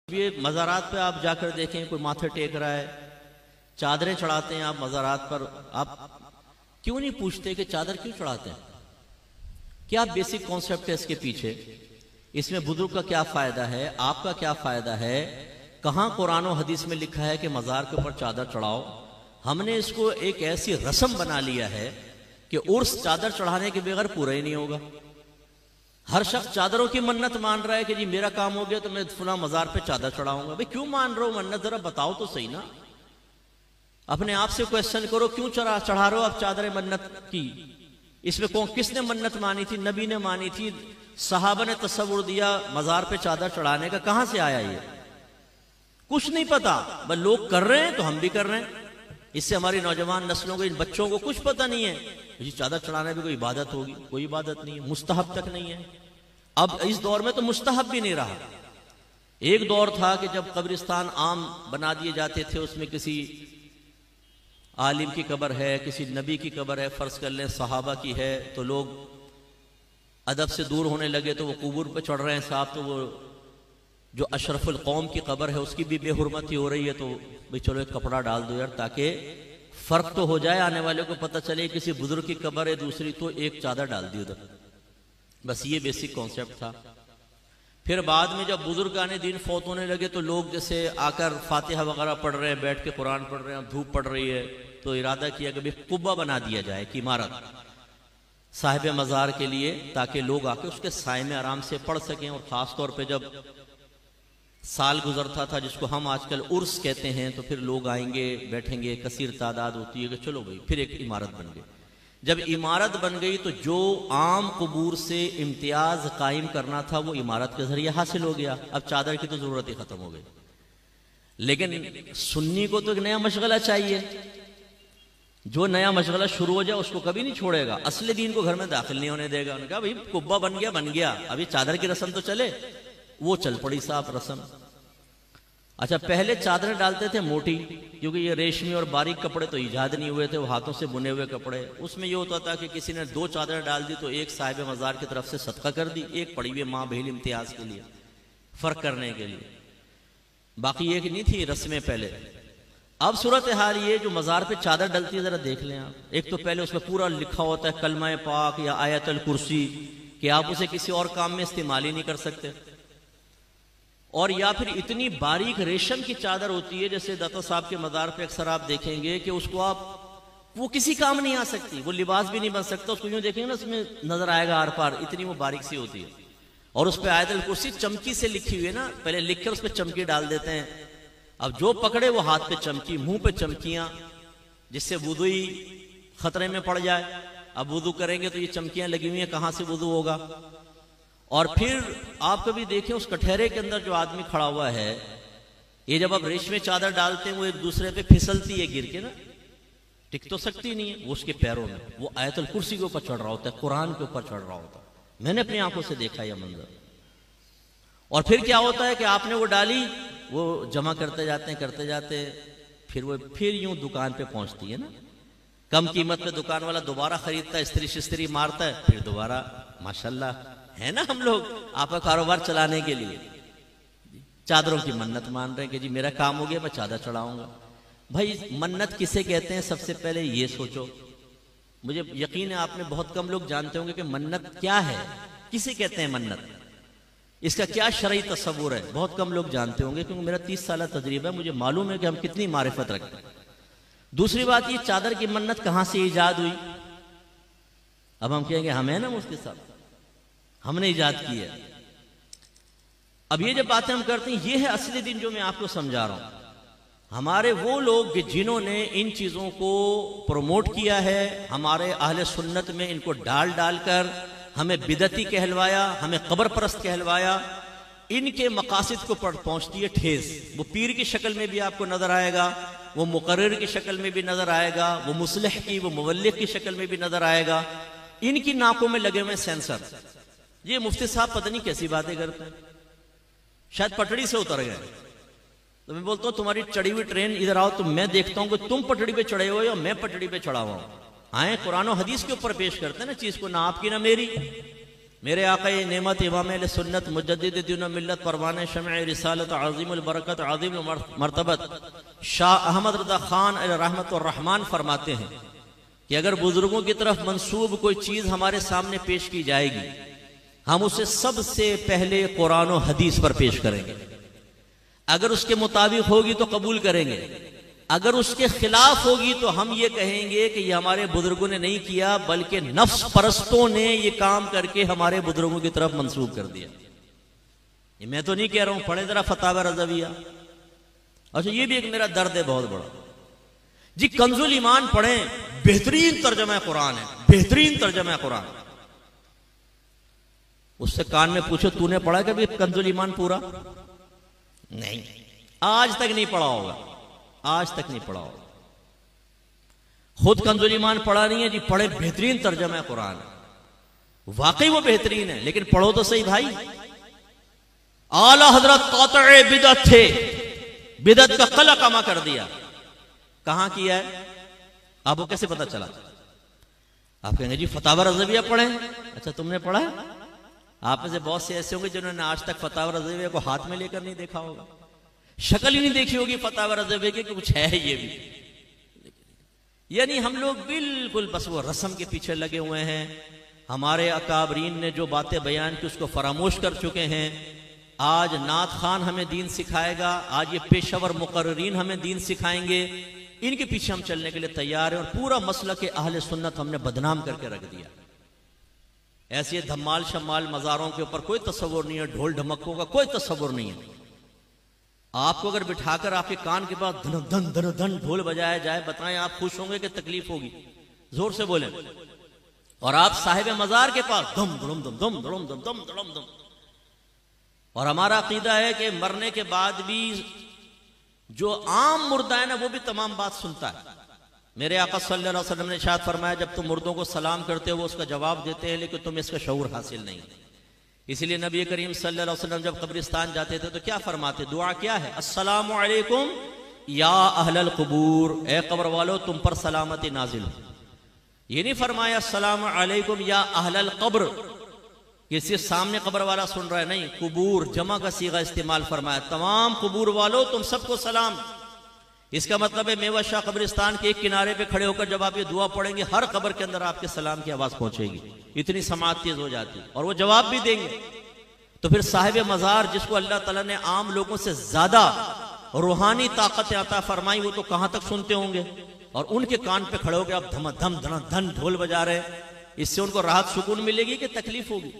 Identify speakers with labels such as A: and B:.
A: ये मज़ारात पे आप जाकर देखें, कोई माथे टेक रहा है, चादरें चढ़ाते हैं आप मज़ारात पर। आप क्यों नहीं पूछते कि चादर क्यों चढ़ाते हैं? क्या बेसिक कॉन्सेप्ट है इसके पीछे? इसमें बुजुर्ग का क्या फायदा है, आपका क्या फायदा है? कहां कुरान और हदीस में लिखा है कि मज़ार के ऊपर चादर चढ़ाओ? हमने इसको एक ऐसी रस्म बना लिया है कि उर्स चादर चढ़ाने के बगैर पूरा ही नहीं होगा। हर शख्स चादरों की मन्नत मान रहा है कि जी मेरा काम हो गया तो मैं फुला मजार पे चादर चढ़ाऊंगा। भाई क्यों मान रहे हो मन्नत, जरा बताओ तो सही ना। अपने आप से क्वेश्चन करो, क्यों चढ़ा रहे हो आप चादर मन्नत की? इसमें कौन, किसने मन्नत मानी थी? नबी ने मानी थी, सहाबा ने तस्वुर दिया मजार पे चादर चढ़ाने का? कहां से आया ये? कुछ नहीं पता, बस लोग कर रहे हैं तो हम भी कर रहे हैं। इससे हमारी नौजवान नस्लों को, इन बच्चों को कुछ पता नहीं है जी चादर चढ़ाना भी कोई इबादत होगी। कोई इबादत नहीं है, मुस्तहब तक नहीं है। अब इस दौर में तो मुस्तहब भी नहीं रहा। एक दौर था कि जब कब्रिस्तान आम बना दिए जाते थे, उसमें किसी आलिम की कब्र है, किसी नबी की कब्र है, फर्ज कर लें सहाबा की है, तो लोग अदब से दूर होने लगे। तो वो कबूर पे चढ़ रहे हैं साहब, तो वो जो अशरफुल कौम की कब्र है उसकी भी बेहुरमती हो रही है। तो भाई चलो एक कपड़ा डाल दो यार, ताकि फर्क तो हो जाए, आने वाले को पता चले किसी बुजुर्ग की कब्र है दूसरी, तो एक चादर डाल दी उधर। बस ये बेसिक कॉन्सेप्ट था। फिर बाद में जब बुजुर्ग आने दिन फौत होने लगे तो लोग जैसे आकर फातिहा वगैरह पढ़ रहे हैं, बैठ के कुरान पढ़ रहे हैं, धूप पड़ रही है, तो इरादा किया कि भाई कुब्बा बना दिया जाए कि इमारत साहिब मज़ार के लिए, ताकि लोग आके उसके साए में आराम से पढ़ सकें। और ख़ास तौर पे जब साल गुजरता था, जिसको हम आजकल उर्स कहते हैं, तो फिर लोग आएंगे, बैठेंगे, कसीर तादाद होती है कि चलो भाई फिर एक इमारत बन गई। जब इमारत बन गई तो जो आम कबूर से इम्तियाज कायम करना था वो इमारत के जरिए हासिल हो गया। अब चादर की तो जरूरत ही खत्म हो गई। लेकिन सुन्नी को तो एक नया मशगला चाहिए। जो नया मशगला शुरू हो जाए उसको कभी नहीं छोड़ेगा, असली दीन को घर में दाखिल नहीं होने देगा। उन्होंने कहा भाई कुब्बा बन गया, अभी चादर की रस्म तो चले। वो चल पड़ी साहब रस्म। अच्छा, पहले चादरें डालते थे मोटी, क्योंकि ये रेशमी और बारीक कपड़े तो इजाद नहीं हुए थे, वो हाथों से बुने हुए कपड़े। उसमें ये होता था कि किसी ने 2 चादरें डाल दी तो एक साहिब मज़ार की तरफ से सदका कर दी, एक पड़ी हुई माँ बहन इम्तियाज के लिए, फर्क करने के लिए। बाकी एक नहीं थी रस्में पहले। अब सूरत हाल ये, जो मज़ार पे चादर डलती है जरा देख लें आप। एक तो पहले उसमें पूरा लिखा होता है कलमा पाक या आयतल कुर्सी, कि आप उसे किसी और काम में इस्तेमाल ही नहीं कर सकते। और या फिर इतनी बारीक रेशम की चादर होती है, जैसे दाता साहब के मज़ार पे अक्सर आप देखेंगे कि उसको वो किसी काम नहीं आ सकती, वो लिबास भी नहीं बन सकता। उसको यूं देखेंगे ना, उसमें नजर आएगा आर पार, इतनी वो बारीक सी होती है। और उस पर आयतल कुर्सी चमकी से लिखी हुई है ना, पहले लिखकर उस पर चमकी डाल देते हैं। अब जो पकड़े वो हाथ पे चमकी, मुंह पे चमकियां, जिससे वुदू ही खतरे में पड़ जाए। अब वुदू करेंगे तो ये चमकियां लगी हुई हैं, कहां से वुदू होगा? और फिर आप कभी देखें उस कठहरे के अंदर जो आदमी खड़ा हुआ है, ये जब आप रेशमी चादर डालते हैं वो एक दूसरे पे फिसलती है गिर के ना, टिक तो सकती नहीं है। वो उसके पैरों में वो आयतल कुर्सी के ऊपर चढ़ रहा होता है, कुरान के ऊपर चढ़ रहा होता है। मैंने अपनी आंखों से देखा यह मंजर। और फिर क्या होता है कि आपने वो डाली, वो जमा करते जाते फिर वो फिर यूं दुकान पे पहुंचती है ना, कम कीमत पे दुकान वाला दोबारा खरीदता है, स्त्री शिस्त्री मारता है, फिर दोबारा। माशाल्लाह है ना, हम लोग आपका कारोबार चलाने के लिए चादरों की मन्नत मान रहे हैं कि जी मेरा काम हो गया, मैं चादर चढ़ाऊंगा। भाई मन्नत किसे कहते हैं? सबसे पहले ये सोचो। मुझे यकीन है आपने बहुत कम लोग जानते होंगे कि मन्नत क्या है, किसे कहते हैं मन्नत, इसका क्या शरई तस्वुर है। बहुत कम लोग जानते होंगे, क्योंकि मेरा 30 साल तजरीबा है, मुझे मालूम है कि हम कितनी मारिफत रखते हैं। दूसरी बात, ये चादर की मन्नत कहां से ईजाद हुई? अब हम कहेंगे हम है ना मुफ्ती साहब, हमने इजाद की है। अब ये जब बातें हम करते हैं, ये है असली दिन जो मैं आपको समझा रहा हूं। हमारे वो लोग जिन्होंने इन चीजों को प्रमोट किया है, हमारे अहले सुन्नत में इनको डाल कर हमें बिदती कहलवाया, हमें कब्र परस्त कहलवाया, इनके मकासिद को पहुंचती है ठेस। वो पीर की शक्ल में भी आपको नजर आएगा, वो मुकर्रिर की शक्ल में भी नजर आएगा, वो मुस्लिह की, वो मुवल्लिग की शक्ल में भी नजर आएगा। इनकी नाकों में लगे हुए सेंसर। ये मुफ्ती साहब पता नहीं कैसी बातें करते हैं, शायद पटड़ी से उतर गए। तो मैं बोलता हूं तुम्हारी चढ़ी हुई ट्रेन इधर आओ, तो मैं देखता हूं कि तुम पटड़ी पे चढ़े हो या मैं पटड़ी पे चढ़ा हुआ हूं। आए कुरान और हदीस के ऊपर पेश करते हैं ना चीज को, ना आपकी ना मेरी। मेरे आक़ा नेमत इमाम अहले सुन्नत मुजद्दिद दीन व मिल्लत परवाने शमअ रिसालत अज़ीमुल बरकत अज़ीमुल मर्तबत शाह अहमद रज़ा खान रहमत और रहमान फरमाते हैं कि अगर बुजुर्गों की तरफ मंसूब कोई चीज हमारे सामने पेश की जाएगी, हम उसे सबसे पहले कुरान और हदीस पर पेश करेंगे। अगर उसके मुताबिक होगी तो कबूल करेंगे, अगर उसके खिलाफ होगी तो हम ये कहेंगे कि ये हमारे बुजुर्गों ने नहीं किया, बल्कि नफ्स परस्तों ने ये काम करके हमारे बुजुर्गों की तरफ मंसूब कर दिया। ये मैं तो नहीं कह रहा हूं, पढ़े जरा फतावा रज़विया। अच्छा, ये भी एक मेरा दर्द है बहुत बड़ा जी। कंजुल ईमान पढ़ें, बेहतरीन तर्जमा कुरान है, बेहतरीन तर्जमा कुरान। उससे कान में पूछो, तूने पढ़ा कभी कंजुल ईमान पूरा? नहीं, आज तक नहीं पढ़ा होगा, आज तक नहीं पढ़ा होगा। खुद कंजुल ईमान पढ़ा नहीं है जी, पढ़े बेहतरीन तर्जमा कुरान। वाकई वो बेहतरीन है, लेकिन पढ़ो तो सही भाई। आला हजरत कातिए बिदअत थे, बिदअत का कला कमा कर दिया। कहां किया है? आपको कैसे पता चला? आप कहेंगे जी फतावा रज़विया पढ़े। अच्छा, तुमने पढ़ा है? आप में से बहुत से ऐसे होंगे जिन्होंने आज तक फतावा रज़विया को हाथ में लेकर नहीं देखा होगा, शक्ल ही नहीं देखी होगी फतावा रज़विया की कि कुछ है ये भी। यानी हम लोग बिल्कुल बस वो रस्म के पीछे लगे हुए हैं। हमारे अकाबरीन ने जो बातें बयान की उसको फरामोश कर चुके हैं। आज नात खान हमें दीन सिखाएगा, आज ये पेशेवर मुकर्रीन हमें दीन सिखाएंगे, इनके पीछे हम चलने के लिए तैयार हैं। और पूरा मसला के अहले सुन्नत हमने बदनाम करके रख दिया। ऐसे धमाल शमाल मज़ारों के ऊपर कोई तस्वुर नहीं है, ढोल ढमक्कों का कोई तस्वुर नहीं है। आपको अगर बिठाकर आपके कान के पास धन धन धन धन ढोल बजाया जाए, बताएं आप खुश होंगे कि तकलीफ होगी? जोर से बोलें। और आप साहिब मज़ार के पास दम धड़म दम दम धड़म दम दम धड़म दम। और हमारा अकीदा है कि मरने के बाद भी जो आम मुर्दा है ना, वो भी तमाम बात सुनता है। मेरे आका सल्लल्लाहु अलैहि वसल्लम ने इरशाद फरमाया, जब तुम मुर्दों को सलाम करते हो वो उसका जवाब देते हैं, लेकिन तुम्हें इसका शऊर हासिल नहीं। इसलिए नबी करीम सल्लल्लाहु अलैहि वसल्लम जब कब्रिस्तान जाते थे तो क्या फरमाते? दुआ क्या है? अस्सलामु अलैकुम या अहलल कुबूर, ए कब्र वालों तुम पर सलामती नाजिल हो। ये नहीं फरमाया अस्सलामु अलैकुम या अहलल कब्र, किसी सामने कब्र वाला सुन रहा है, नहीं, कुबूर जमा का सीगा इस्तेमाल फरमाया, तमाम कुबूर वालों तुम सबको सलाम। इसका मतलब है मेवा शाह कब्रिस्तान के एक किनारे पे खड़े होकर जब आप ये दुआ पढ़ेंगे, हर कब्र के अंदर आपके सलाम की आवाज पहुंचेगी। इतनी समाअत तेज हो जाती है, और वो जवाब भी देंगे। तो फिर साहिब मज़ार, जिसको अल्लाह ताला ने आम लोगों से ज्यादा रूहानी ताकत अता फरमाई, वो तो कहां तक सुनते होंगे? और उनके कान पे खड़े होकर आप धम धम धन धन ढोल बजा रहे, इससे उनको राहत सुकून मिलेगी कि तकलीफ होगी?